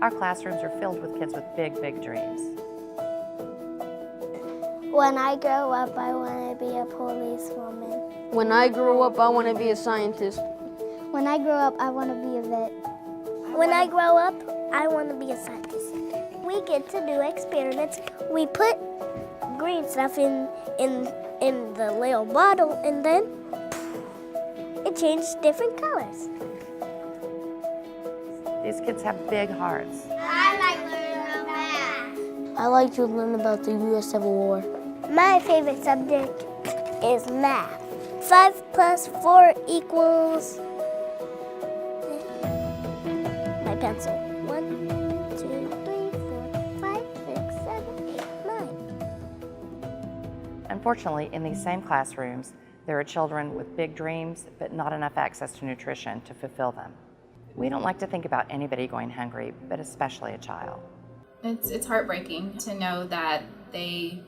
Our classrooms are filled with kids with big, big dreams. When I grow up, I want to be a policewoman. When I grow up, I want to be a scientist. When I grow up, I want to be a vet. When I grow up, I want to be a scientist. We get to do experiments. We put green stuff in the little bottle, and then it changes different colors. These kids have big hearts. I like learning about math. I like to learn about the U.S. Civil War. My favorite subject is math. 5 plus 4 equals... my pencil. 1, 2, 3, 4, 5, 6, 7, 8, 9. Unfortunately, in these same classrooms, there are children with big dreams, but not enough access to nutrition to fulfill them. We don't like to think about anybody going hungry, but especially a child. It's heartbreaking to know that they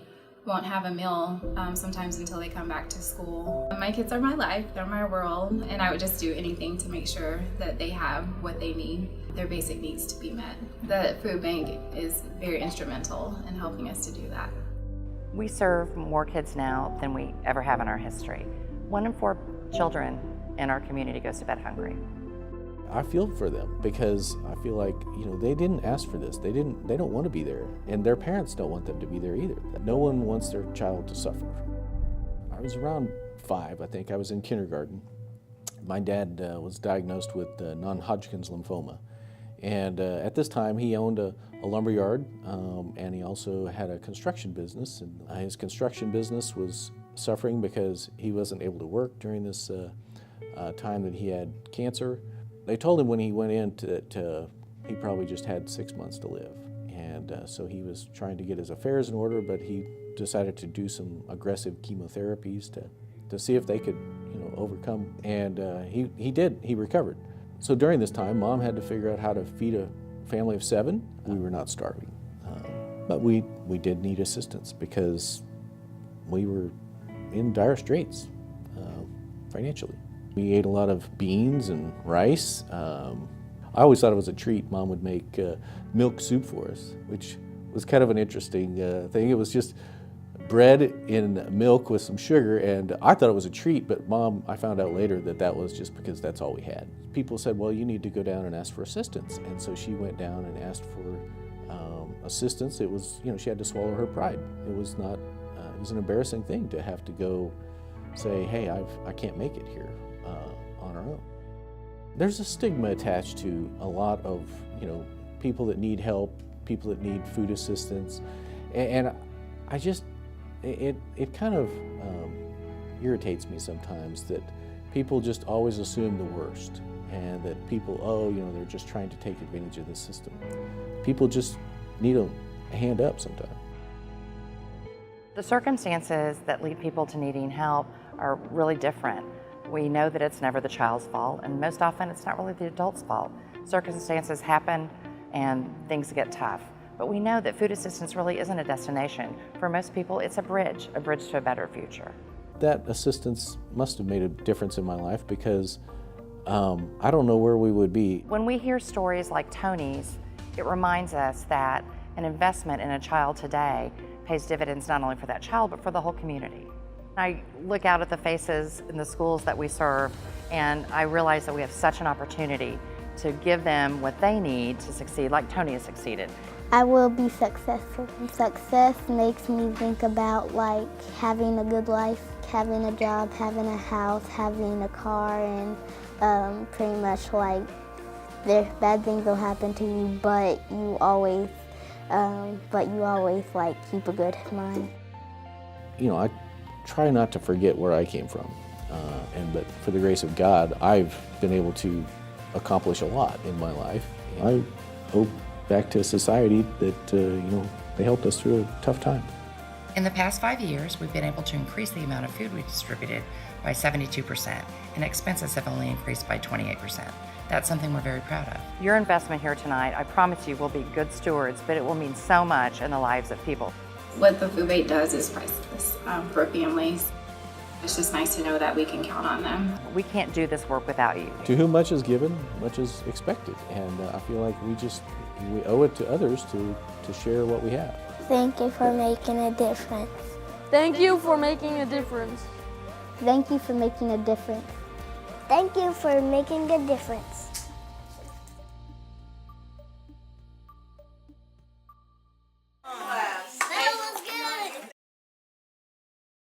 won't have a meal sometimes until they come back to school. My kids are my life, they're my world, and I would just do anything to make sure that they have what they need, their basic needs to be met. The food bank is very instrumental in helping us to do that. We serve more kids now than we ever have in our history. 1 in 4 children in our community goes to bed hungry. I feel for them because I feel like, they didn't ask for this. They don't want to be there, and their parents don't want them to be there either. No one wants their child to suffer. I was around 5, I think. I was in kindergarten. My dad was diagnosed with non-Hodgkin's lymphoma. And at this time, he owned a lumber yard, and he also had a construction business. And his construction business was suffering because he wasn't able to work during this time that he had cancer. They told him when he went in that he probably just had 6 months to live. And so he was trying to get his affairs in order, but he decided to do some aggressive chemotherapies to see if they could, overcome. And he did. He recovered. So during this time, Mom had to figure out how to feed a family of 7. We were not starving, but we did need assistance because we were in dire straits financially. We ate a lot of beans and rice. I always thought it was a treat. Mom would make milk soup for us, which was kind of an interesting thing. It was just bread in milk with some sugar, and I thought it was a treat, but Mom, I found out later that was just because that's all we had. People said, well, you need to go down and ask for assistance, and so she went down and asked for assistance. It was, she had to swallow her pride. It was not, it was an embarrassing thing to have to go say, hey, I can't make it here on our own. There's a stigma attached to a lot of, people that need help, people that need food assistance, and I just, it kind of irritates me sometimes that people just always assume the worst, and that people, they're just trying to take advantage of the system. People just need a hand up sometimes. The circumstances that lead people to needing help are really different. We know that it's never the child's fault, and most often it's not really the adult's fault. Circumstances happen and things get tough. But we know that food assistance really isn't a destination. For most people, it's a bridge to a better future. That assistance must have made a difference in my life because I don't know where we would be. When we hear stories like Tony's, it reminds us that an investment in a child today pays dividends not only for that child, but for the whole community. I look out at the faces in the schools that we serve, and I realize that we have such an opportunity to give them what they need to succeed, like Tony has succeeded. I will be successful. Success makes me think about having a good life, having a job, having a house, having a car, and pretty much bad things will happen to you, but you always keep a good mind. I try not to forget where I came from, but for the grace of God, I've been able to accomplish a lot in my life. I owe back to society that they helped us through a tough time. In the past 5 years, we've been able to increase the amount of food we distributed by 72%, and expenses have only increased by 28%. That's something we're very proud of. Your investment here tonight, I promise you, will be good stewards, but it will mean so much in the lives of people. What the food bank does is priceless for families. It's just nice to know that we can count on them. We can't do this work without you. To whom much is given, much is expected. And I feel like we just And we owe it to others to share what we have. Thank you for making a difference. Thank you for making a difference. Thank you for making a difference. Thank you for making a difference.